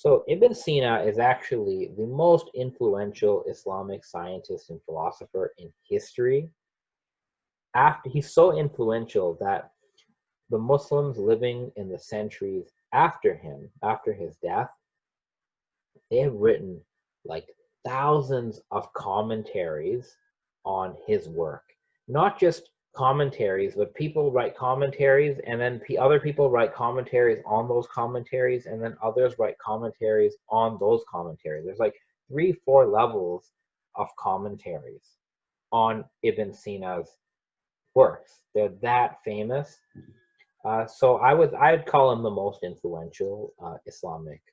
So Ibn Sina is actually the most influential Islamic scientist and philosopher in history. After he's so influential that the Muslims living in the centuries after him, after his death, they have written like thousands of commentaries on his work. Not just commentaries, but people write commentaries, and then other people write commentaries on those commentaries, and then others write commentaries on those commentaries. There's like 3, 4 levels of commentaries on Ibn Sina's works. They're that famous. So I'd call him the most influential Islamic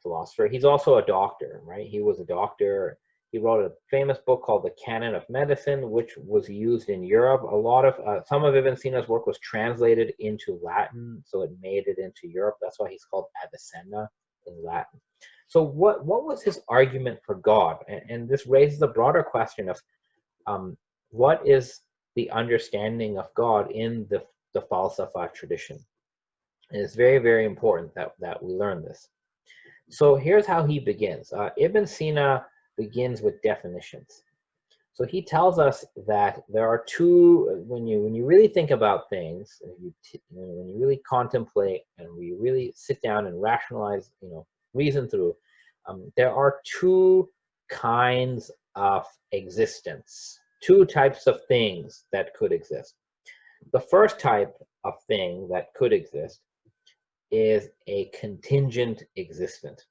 philosopher. He's also a doctor, right? He was a doctor. He wrote a famous book called The Canon of Medicine, which was used in Europe. A lot of some of Ibn Sina's work was translated into Latin, so it made it into Europe. That's why he's called Avicenna in Latin. So what was his argument for God? And this raises a broader question of what is the understanding of God in the Falsafa tradition? And it's very, very important that we learn this. So here's how he begins. Ibn Sina begins with definitions. So he tells us that there are two, when you really think about things, when you really contemplate and we really sit down and rationalize, reason through, there are two kinds of existence, two types of things that could exist. The first type of thing that could exist is a contingent existent.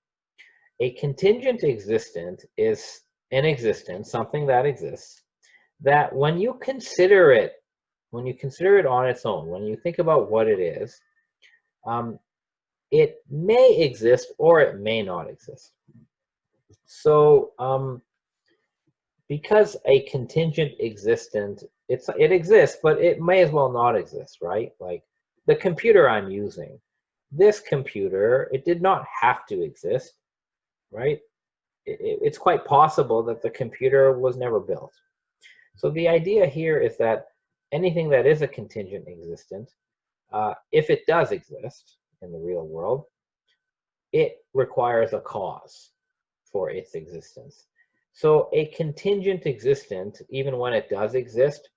A contingent existent is an existence, something that exists, that when you consider it on its own, when you think about what it is, it may exist or it may not exist. So because a contingent existent, it exists, but it may as well not exist, right? Like the computer I'm using, this computer, it did not have to exist, right? It's quite possible that the computer was never built. So the idea here is that anything that is a contingent existent, if it does exist in the real world, it requires a cause for its existence. So a contingent existent, even when it does exist,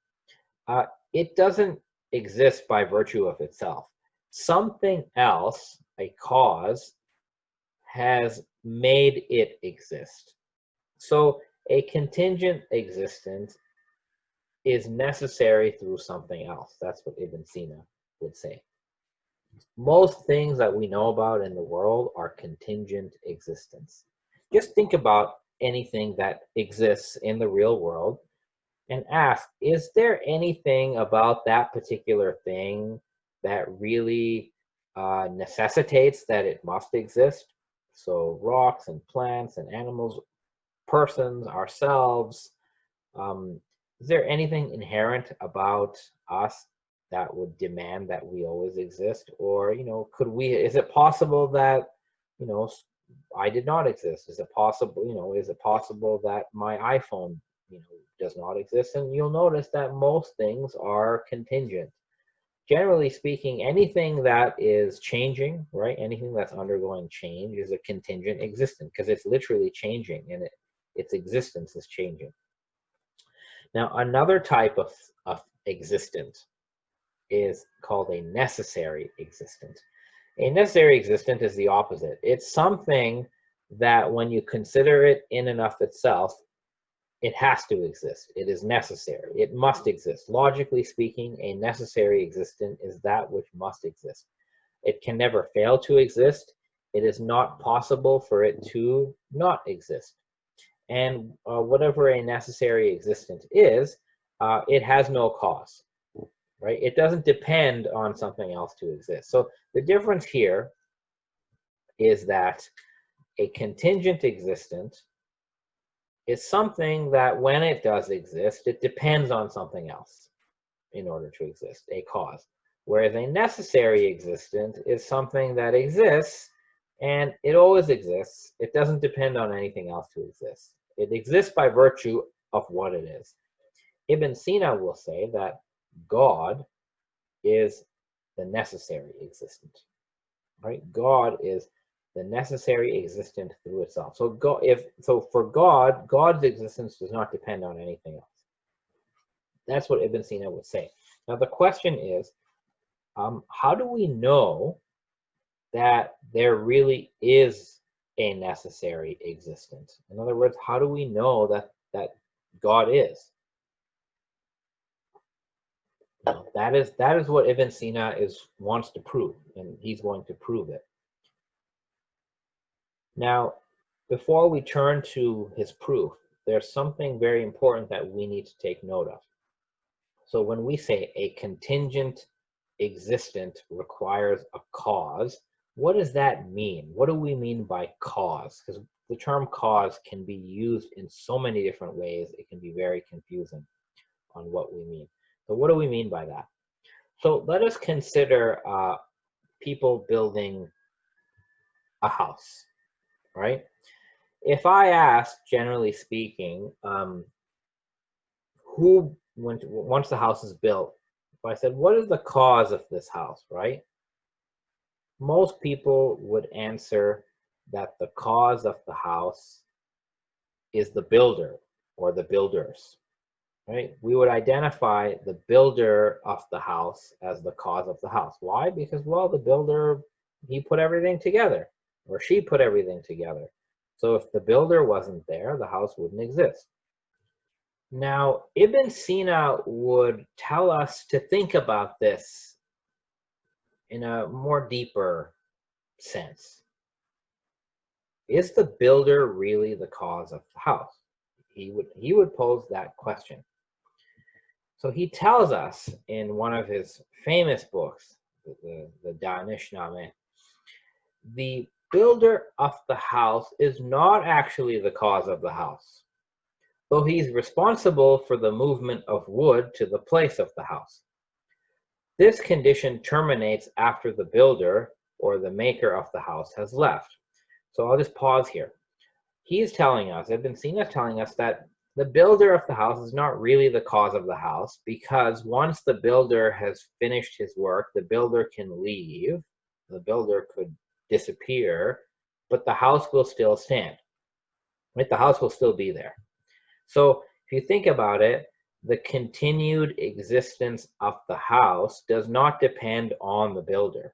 it doesn't exist by virtue of itself. Something else, a cause, has made it exist. So a contingent existence is necessary through something else. That's what Ibn Sina would say. Most things that we know about in the world are contingent existence. Just think about anything that exists in the real world and ask, is there anything about that particular thing that really necessitates that it must exist? So rocks and plants and animals, persons, ourselves. Is there anything inherent about us that would demand that we always exist? Or, is it possible that, I did not exist? Is it possible that my iPhone, does not exist? And you'll notice that most things are contingent. Generally speaking, anything that is changing, right? Anything that's undergoing change is a contingent existent because it's literally changing and its existence is changing. Now, another type of existent is called a necessary existent. A necessary existent is the opposite. It's something that when you consider it in and of itself, it has to exist. It is necessary. It must exist. Logically speaking, a necessary existent is that which must exist. It can never fail to exist. It is not possible for it to not exist. And whatever a necessary existent is, it has no cause, right? It doesn't depend on something else to exist. So the difference here is that a contingent existent is something that when it does exist, it depends on something else in order to exist, a cause. Whereas a necessary existent is something that exists and it always exists. It doesn't depend on anything else to exist. It exists by virtue of what it is. Ibn Sina will say that God is the necessary existent, right? God is the necessary existent through itself. So for God, God's existence does not depend on anything else. That's what Ibn Sina would say. Now the question is, how do we know that there really is a necessary existence? In other words, how do we know that God is? That is what Ibn Sina wants to prove, and he's going to prove it. Now, before we turn to his proof, there's something very important that we need to take note of. So when we say a contingent existent requires a cause, what does that mean? What do we mean by cause? Because the term cause can be used in so many different ways, it can be very confusing on what we mean. So what do we mean by that? So let us consider people building a house, right? If I ask, generally speaking, once the house is built, if I said, what is the cause of this house, right? Most people would answer that the cause of the house is the builder or the builders, right? We would identify the builder of the house as the cause of the house. Why? Because, well, the builder, he put everything together, or she put everything together. So if the builder wasn't there, the house wouldn't exist. Now, Ibn Sina would tell us to think about this in a more deeper sense. Is the builder really the cause of the house? He would pose that question. So he tells us in one of his famous books, the Danishnameh, the builder of the house is not actually the cause of the house, though he's responsible for the movement of wood to the place of the house. This condition terminates after the builder or the maker of the house has left. So I'll just pause here. He's telling us, Ibn Sina is telling us that the builder of the house is not really the cause of the house, because once the builder has finished his work, the builder can leave, the builder could disappear, but the house will still stand. Right? The house will still be there. So if you think about it, the continued existence of the house does not depend on the builder.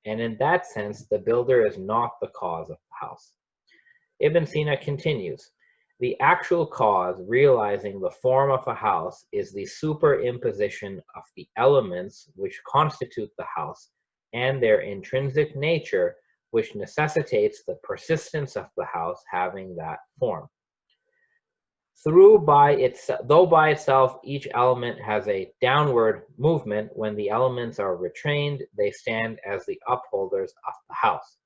And in that sense, the builder is not the cause of the house. Ibn Sina continues, the actual cause realizing the form of a house is the superimposition of the elements which constitute the house and their intrinsic nature, which necessitates the persistence of the house having that form. Though by itself each element has a downward movement, when the elements are retrained, they stand as the upholders of the house.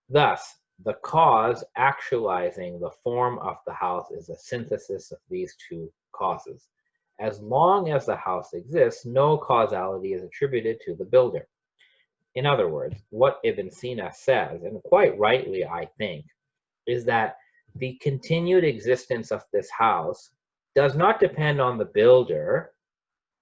Thus, the cause actualizing the form of the house is a synthesis of these two causes. As long as the house exists, no causality is attributed to the builder. In other words, what Ibn Sina says, and quite rightly I think, is that the continued existence of this house does not depend on the builder.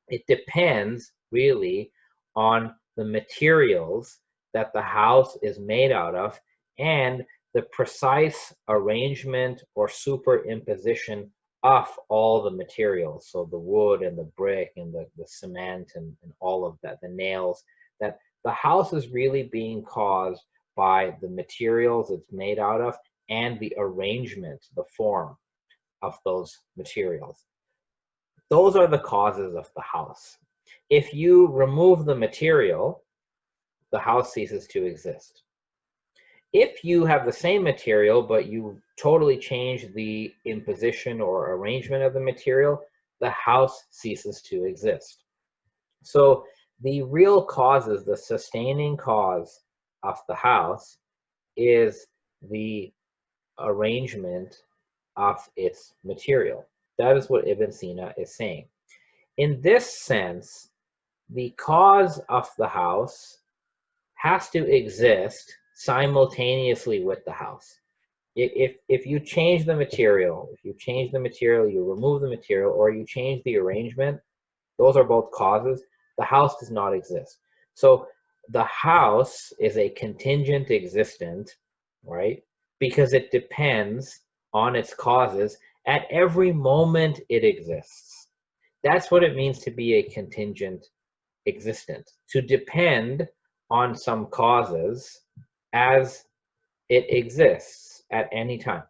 It depends really on the materials that the house is made out of and the precise arrangement or superimposition of all the materials. So the wood and the brick and the cement and all of that, the nails, that the house is really being caused by the materials it's made out of and the arrangement, the form of those materials. Those are the causes of the house. If you remove the material, the house ceases to exist. If you have the same material, but you totally change the imposition or arrangement of the material, the house ceases to exist. So the real causes, the sustaining cause of the house is the arrangement of its material. That is what Ibn Sina is saying. In this sense, the cause of the house has to exist simultaneously with the house. If you change the material, you remove the material, or you change the arrangement, those are both causes, the house does not exist. So the house is a contingent existent right? Because it depends on its causes at every moment it exists. That's what it means to be a contingent existent, to depend on some causes as it exists at any time.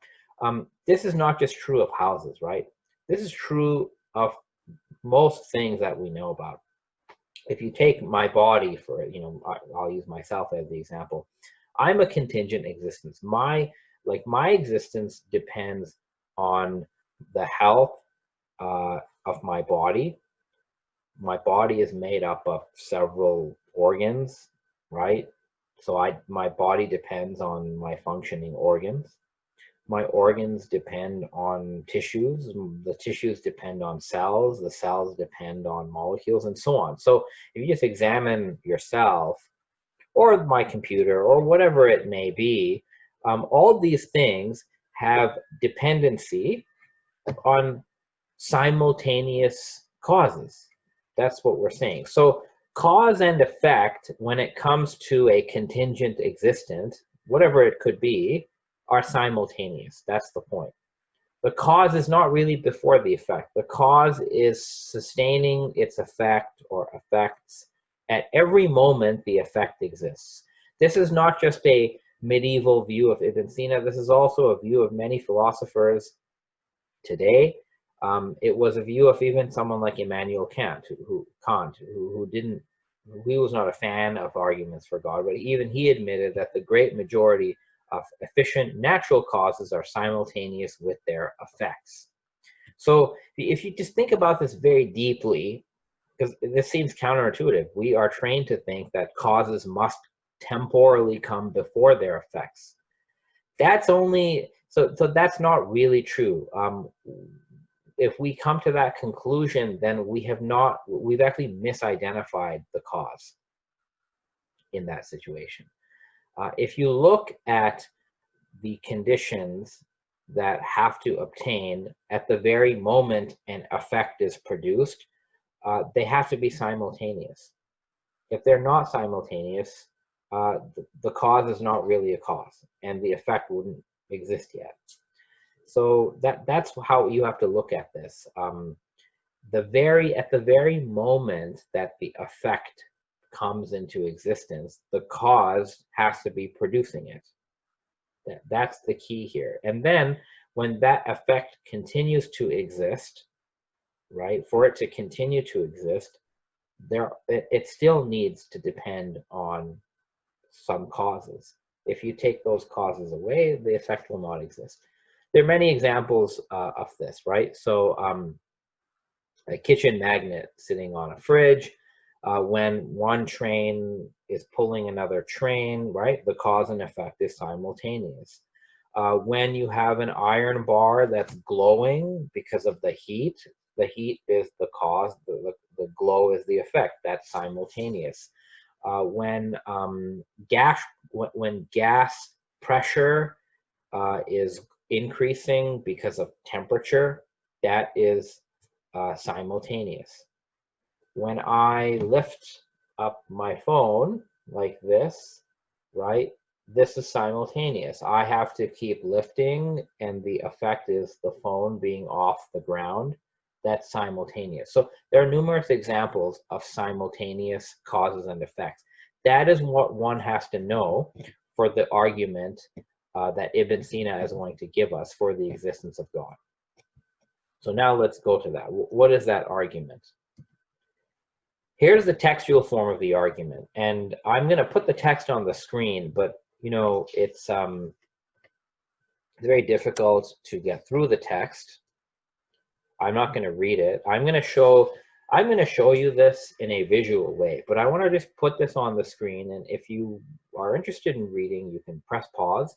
This is not just true of houses, right? This is true of most things that we know about. If you take my body for, I'll use myself as the example. I'm a contingent existence. My existence depends on the health of my body. My body is made up of several organs, right? So my body depends on my functioning organs. My organs depend on tissues. The tissues depend on cells. The cells depend on molecules, and so on. So if you just examine yourself or my computer or whatever it may be, all these things have dependency on simultaneous causes. That's what we're saying. So cause and effect, when it comes to a contingent existent, whatever it could be, are simultaneous. That's the point. The cause is not really before the effect. The cause is sustaining its effect or effects at every moment the effect exists. This is not just a medieval view of Ibn Sina. This is also a view of many philosophers today. It was a view of even someone like Immanuel Kant, who didn't, he was not a fan of arguments for God, but even he admitted that the great majority of efficient natural causes are simultaneous with their effects. So if you just think about this very deeply, because this seems counterintuitive, we are trained to think that causes must temporally come before their effects. That's only, so that's not really true. If we come to that conclusion, then we've actually misidentified the cause in that situation. If you look at the conditions that have to obtain at the very moment an effect is produced, they have to be simultaneous. If they're not simultaneous, the cause is not really a cause, and the effect wouldn't exist yet. So that's how you have to look at this. At the very moment that the effect comes into existence, the cause has to be producing it. That's the key here. And then when that effect continues to exist, right, for it to continue to exist, it still needs to depend on some causes. If you take those causes away, the effect will not exist. There are many examples of this, right? So a kitchen magnet sitting on a fridge, when one train is pulling another train, right? The cause and effect is simultaneous. When you have an iron bar that's glowing because of the heat is the cause, the glow is the effect. That's simultaneous. When gas pressure is increasing because of temperature, that is simultaneous. When I lift up my phone like this, right, this is simultaneous. I have to keep lifting, and the effect is the phone being off the ground. That's simultaneous. So there are numerous examples of simultaneous causes and effects. That is what one has to know for the argument that Ibn Sina is going to give us for the existence of God. So now let's go to that. What is that argument? Here's the textual form of the argument, and I'm going to put the text on the screen, but it's very difficult to get through the text. I'm not going to read it. I'm going to show you this in a visual way, but I want to just put this on the screen, and if you are interested in reading, you can press pause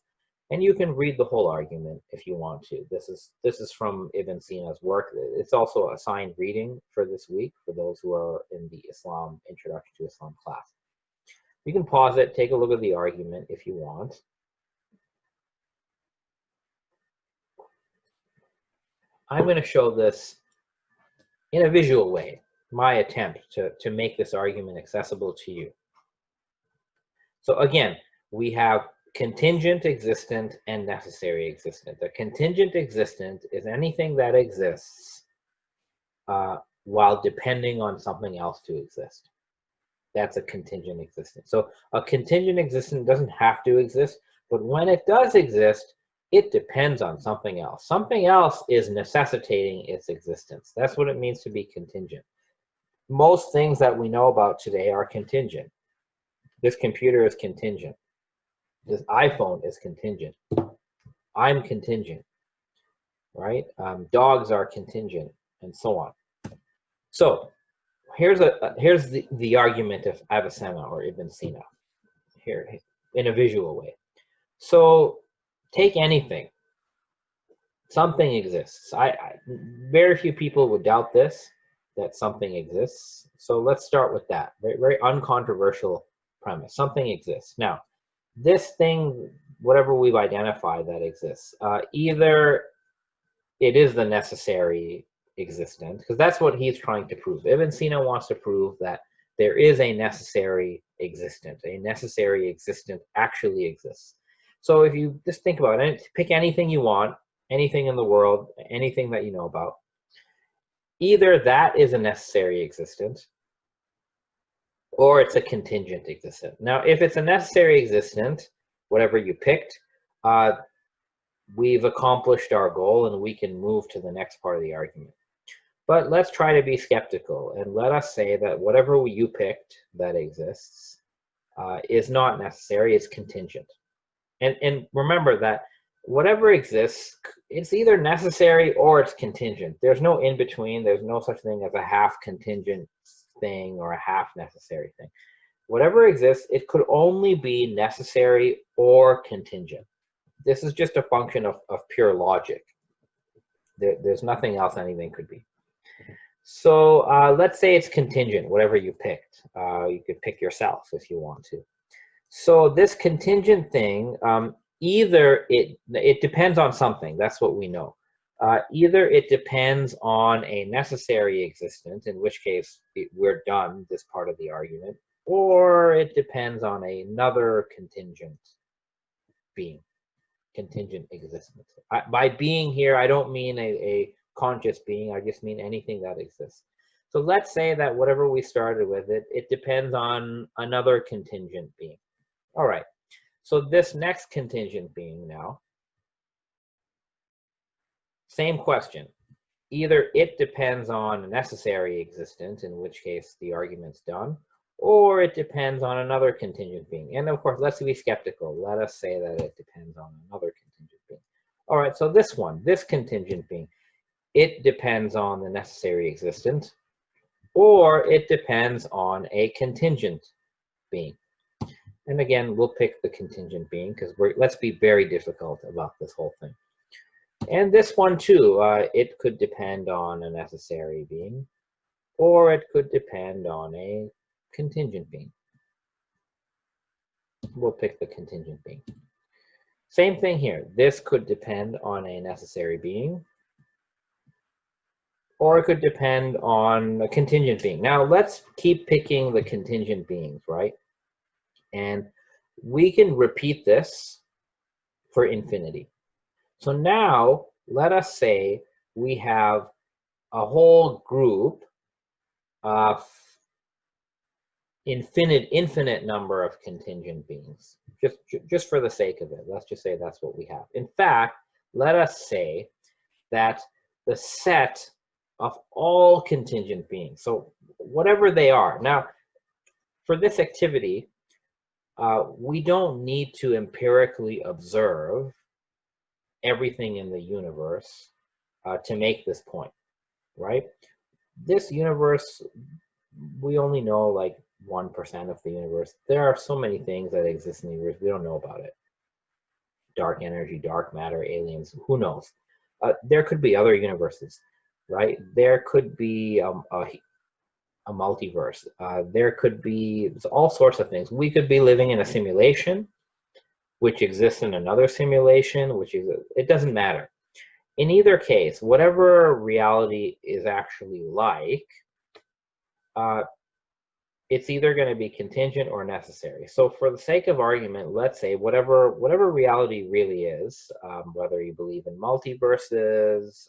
and you can read the whole argument if you want to. This is from Ibn Sina's work. It's also a assigned reading for this week for those who are in the Introduction to Islam class. You can pause it, take a look at the argument if you want. I'm going to show this in a visual way, my attempt to make this argument accessible to you. So again, we have contingent existent and necessary existent. A contingent existent is anything that exists while depending on something else to exist. That's a contingent existent. So a contingent existent doesn't have to exist, but when it does exist, it depends on something else. Something else is necessitating its existence. That's what it means to be contingent. Most things that we know about today are contingent. This computer is contingent. This iPhone is contingent. I'm contingent, right? Dogs are contingent, and so on. So here's the argument of Avicenna or Ibn Sina here in a visual way. So take anything. Something exists. Very few people would doubt this, that something exists. So let's start with that. Very, very uncontroversial premise. Something exists. Now, this thing, whatever we've identified that exists, either it is the necessary existent, because that's what he's trying to prove. Ibn Sina wants to prove that there is a necessary existent. A necessary existent actually exists. So if you just think about it, pick anything you want, anything in the world, anything that you know about, either that is a necessary existent or it's a contingent existent. Now, if it's a necessary existent, whatever you picked, we've accomplished our goal and we can move to the next part of the argument. But let's try to be skeptical and let us say that whatever you picked that exists is not necessary, it's contingent. And remember that whatever exists, it's either necessary or it's contingent. There's no in between. There's no such thing as a half contingent thing or a half necessary thing. Whatever exists, it could only be necessary or contingent. This is just a function of pure logic. There's nothing else anything could be. So let's say it's contingent, whatever you picked. You could pick yourself if you want to. So this contingent thing, either it depends on something. That's what we know. Either it depends on a necessary existence, in which case we're done this part of the argument, or it depends on another contingent being, contingent existence. By being here, I don't mean a conscious being. I just mean anything that exists. So let's say that whatever we started with, it depends on another contingent being. All right. So this next contingent being now, same question. Either it depends on a necessary existence, in which case the argument's done, or it depends on another contingent being. And of course, let's be skeptical. Let us say that it depends on another contingent being. All right, so this one, this contingent being, it depends on the necessary existence, or it depends on a contingent being. And again, we'll pick the contingent being because let's be very difficult about this whole thing. And this one too, it could depend on a necessary being, or it could depend on a contingent being. We'll pick the contingent being. Same thing here. This could depend on a necessary being, or it could depend on a contingent being. Now let's keep picking the contingent beings, right? And we can repeat this for infinity. So now let us say we have a whole group of infinite number of contingent beings. Just for the sake of it, let's just say that's what we have. In fact, let us say that the set of all contingent beings, so whatever they are. Now, for this activity, we don't need to empirically observe everything in the universe to make this point, right? This universe, we only know like 1% of the universe. There are so many things that exist in the universe, we don't know about it. Dark energy, dark matter, aliens, who knows? There could be other universes, right? There could be a multiverse. There could be all sorts of things. We could be living in a simulation, which exists in another simulation, it doesn't matter. In either case, whatever reality is actually like, it's either going to be contingent or necessary. So for the sake of argument, let's say whatever reality really is, whether you believe in multiverses,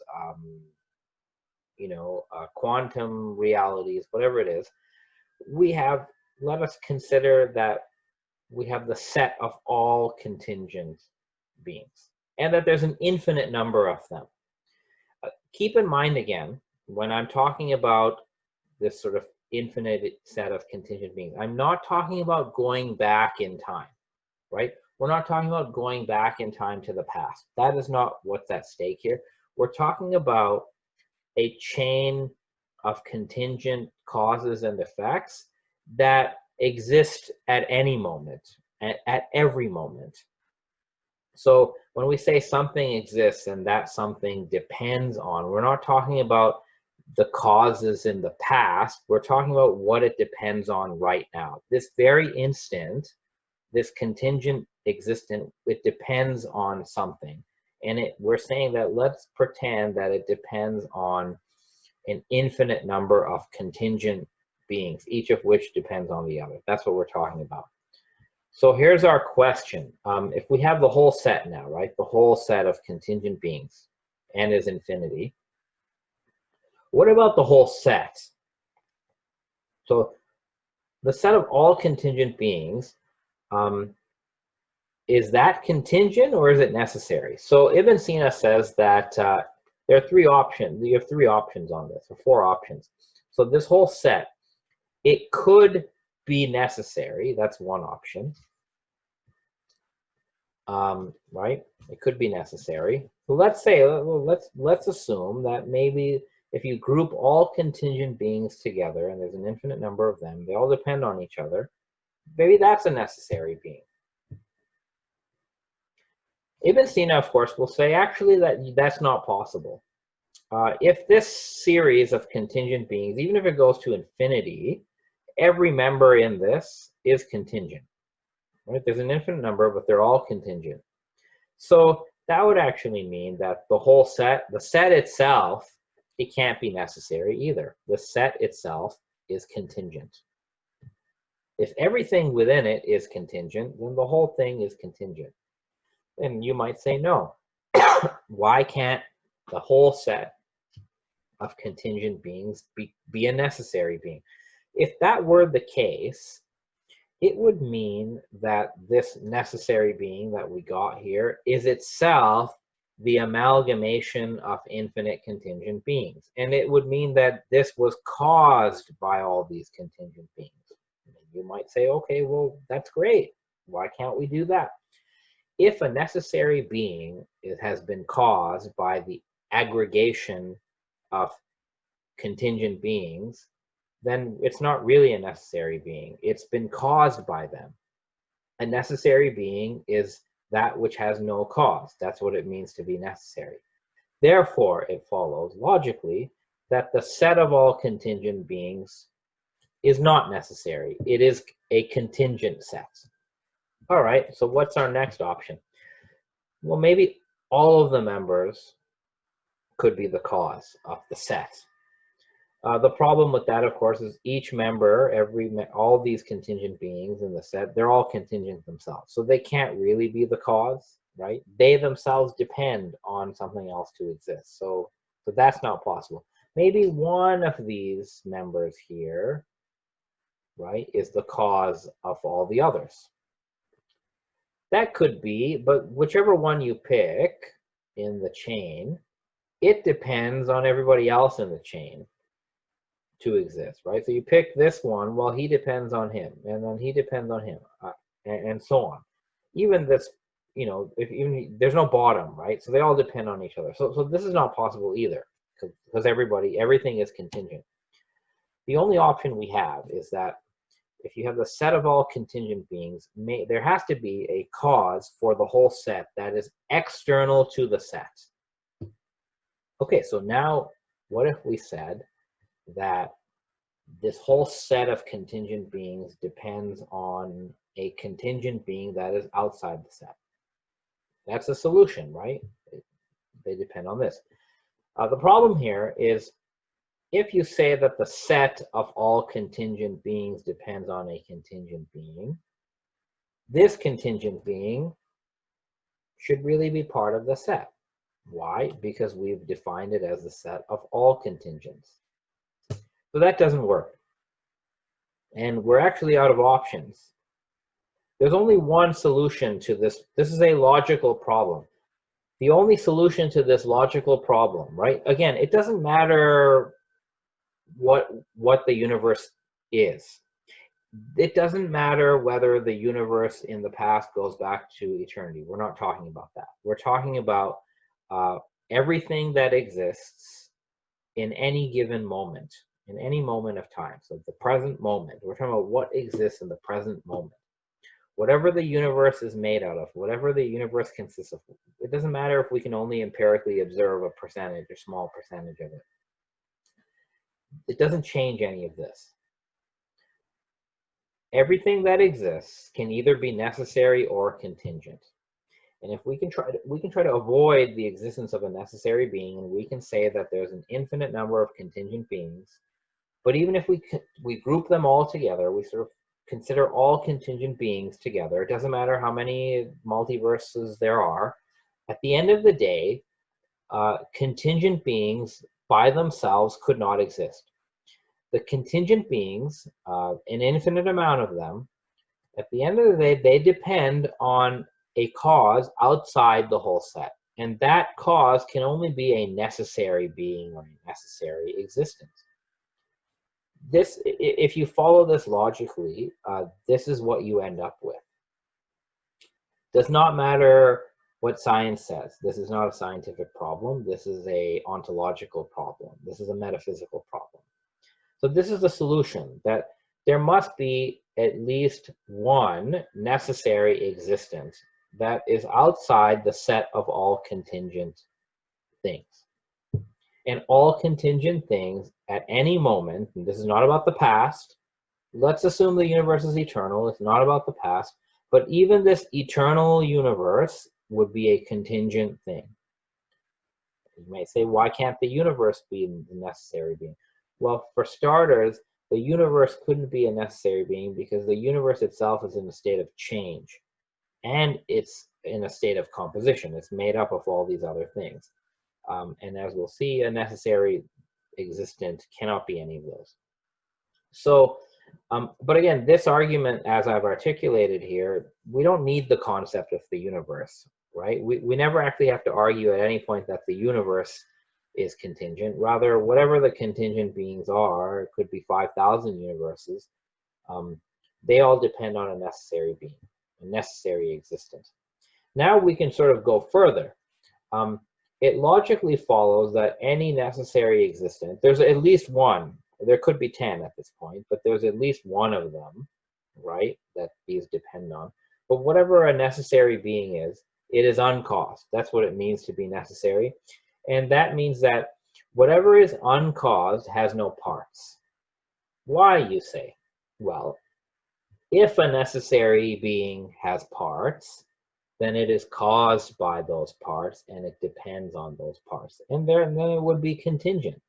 quantum realities, whatever it is, let us consider that we have the set of all contingent beings, and that there's an infinite number of them. Keep in mind again, when I'm talking about this sort of infinite set of contingent beings, I'm not talking about going back in time, right? We're not talking about going back in time to the past. That is not what's at stake here. We're talking about a chain of contingent causes and effects that exist at any moment, at every moment. So when we say something exists and that something depends on, we're not talking about the causes in the past. We're talking about what it depends on right now. This very instant, this contingent existent, it depends on something. And we're saying that let's pretend that it depends on an infinite number of contingent beings, each of which depends on the other. That's what we're talking about. So here's our question. If we have the whole set now, right? The whole set of contingent beings, n is infinity. What about the whole set? So the set of all contingent beings, is that contingent or is it necessary? So Ibn Sina says that there are three options. You have three options on this, or four options. So this whole set, it could be necessary. That's one option. Right? It could be necessary. So let's say, let's assume that maybe if you group all contingent beings together, and there's an infinite number of them, they all depend on each other, maybe that's a necessary being. Ibn Sina, of course, will say actually that's not possible. If this series of contingent beings, even if it goes to infinity, every member in this is contingent. Right? There's an infinite number, but they're all contingent. So that would actually mean that the whole set, the set itself, it can't be necessary either. The set itself is contingent. If everything within it is contingent, then the whole thing is contingent. And you might say, no. Why can't the whole set of contingent beings be a necessary being? If that were the case, it would mean that this necessary being that we got here is itself the amalgamation of infinite contingent beings. And it would mean that this was caused by all these contingent beings. You might say, okay, well, that's great. Why can't we do that? If a necessary being has been caused by the aggregation of contingent beings, then it's not really a necessary being. It's been caused by them. A necessary being is that which has no cause. That's what it means to be necessary. Therefore, it follows logically that the set of all contingent beings is not necessary. It is a contingent set. All right, so what's our next option? Well, maybe all of the members could be the cause of the set. The problem with that, of course, is each member, all these contingent beings in the set, they're all contingent themselves. So they can't really be the cause, right? They themselves depend on something else to exist. So that's not possible. Maybe one of these members here, right, is the cause of all the others. That could be, but whichever one you pick in the chain, it depends on everybody else in the chain to exist, right? So you pick this one, well, he depends on him, and then he depends on him, and so on. Even this, there's no bottom, right? So they all depend on each other. So this is not possible either, because everything is contingent. The only option we have is that if you have the set of all contingent beings, there has to be a cause for the whole set that is external to the set. Okay, so now what if we said that this whole set of contingent beings depends on a contingent being that is outside the set? That's a solution, right? They depend on this. The problem here is if you say that the set of all contingent beings depends on a contingent being, this contingent being should really be part of the set. Why? Because we've defined it as the set of all contingents. So that doesn't work. And we're actually out of options. There's only one solution to this. This is a logical problem. The only solution to this logical problem, right? Again, it doesn't matter what the universe is. It doesn't matter whether the universe in the past goes back to eternity. We're not talking about that. We're talking about everything that exists in any given moment, in any moment of time. So the present moment. We're talking about what exists in the present moment. Whatever the universe is made out of, whatever the universe consists of, it doesn't matter if we can only empirically observe a percentage or small percentage of it. It doesn't change any of this. Everything that exists can either be necessary or contingent. And if we can try to avoid the existence of a necessary being, and we can say that there's an infinite number of contingent beings, but even if we group them all together, we sort of consider all contingent beings together, it doesn't matter how many multiverses there are, at the end of the day, contingent beings by themselves could not exist. The contingent beings, an infinite amount of them, at the end of the day, they depend on a cause outside the whole set. And that cause can only be a necessary being or a necessary existence. This, if you follow this logically, this is what you end up with. Does not matter what science says. This is not a scientific problem. This is a ontological problem. This is a metaphysical problem. So this is the solution, that there must be at least one necessary existence that is outside the set of all contingent things. And all contingent things at any moment, and this is not about the past, let's assume the universe is eternal, it's not about the past, but even this eternal universe would be a contingent thing. You may say, why can't the universe be the necessary being? Well, for starters, the universe couldn't be a necessary being because the universe itself is in a state of change. And it's in a state of composition. It's made up of all these other things. And as we'll see, a necessary existent cannot be any of those. So, but again, this argument, as I've articulated here, we don't need the concept of the universe, right? We never actually have to argue at any point that the universe is contingent. Rather, whatever the contingent beings are, it could be 5,000 universes, they all depend on a necessary being, a necessary existence. Now we can sort of go further. It logically follows that any necessary existence, there's at least one, there could be 10 at this point, but there's at least one of them, right, that these depend on. But whatever a necessary being is, it is uncaused. That's what it means to be necessary. And that means that whatever is uncaused has no parts. Why, you say? Well, if a necessary being has parts, then it is caused by those parts and it depends on those parts. And then it would be contingent.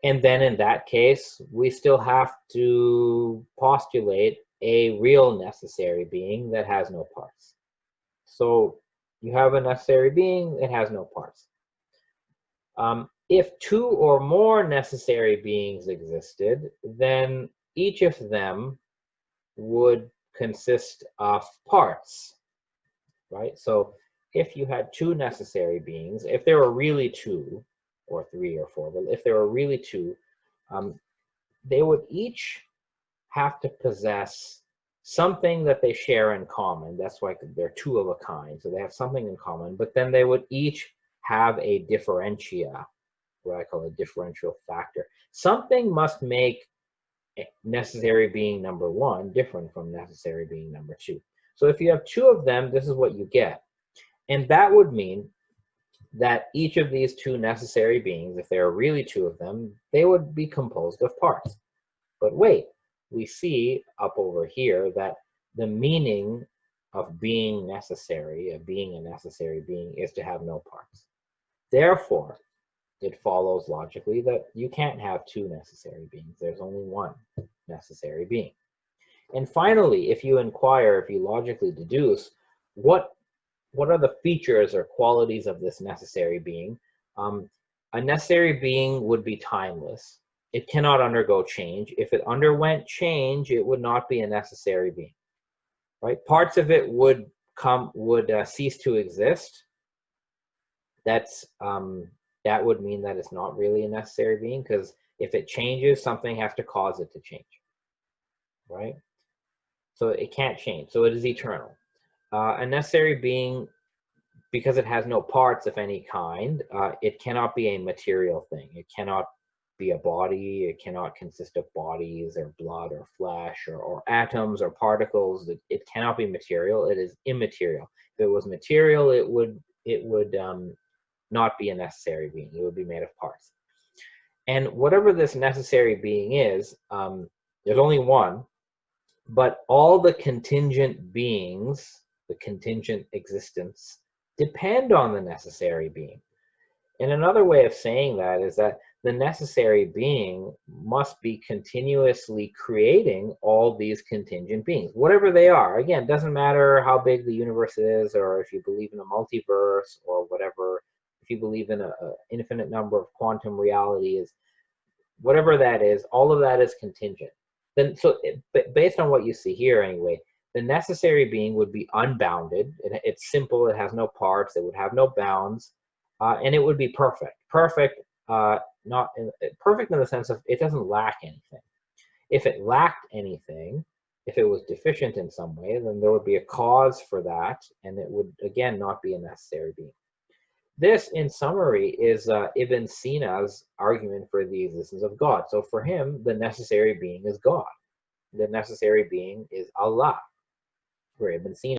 And then in that case, we still have to postulate a real necessary being that has no parts. So you have a necessary being that has no parts. If two or more necessary beings existed, then each of them would consist of parts, right? So if you had two necessary beings, if there were really two, or three or four, but if there were really two, they would each have to possess something that they share in common. That's why they're two of a kind. So they have something in common, but then they would each have a differentia, what I call a differential factor. Something must make necessary being number one different from necessary being number two. So if you have two of them, this is what you get. And that would mean that each of these two necessary beings, if there are really two of them, they would be composed of parts. But wait, we see up over here that the meaning of being necessary, of being a necessary being, is to have no parts. Therefore, it follows logically that you can't have two necessary beings. There's only one necessary being. And finally, if you inquire, if you logically deduce, what are the features or qualities of this necessary being? A necessary being would be timeless. It cannot undergo change. If it underwent change, it would not be a necessary being, right? Parts of it would cease to exist. That would mean that it's not really a necessary being, because if it changes, something has to cause it to change, right? So it can't change. So it is eternal. A necessary being, because it has no parts of any kind, it cannot be a material thing. It cannot be a body. It cannot consist of bodies or blood or flesh or atoms or particles. It cannot be material. It is immaterial. If it was material, it would not be a necessary being. It would be made of parts. And whatever this necessary being is, there's only one, but all the contingent beings, the contingent existence, depend on the necessary being. And another way of saying that is that the necessary being must be continuously creating all these contingent beings, whatever they are. Again, it doesn't matter how big the universe is, or if you believe in a multiverse or whatever, if you believe in an infinite number of quantum realities, whatever that is, all of that is contingent. Then, based on what you see here anyway, the necessary being would be unbounded. It's simple. It has no parts. It would have no bounds, and it would be perfect. Perfect, perfect in the sense of it doesn't lack anything. If it lacked anything, if it was deficient in some way, then there would be a cause for that, and it would again not be a necessary being. This, in summary, is Ibn Sina's argument for the existence of God. So for him, the necessary being is God. The necessary being is Allah. For Ibn Sina.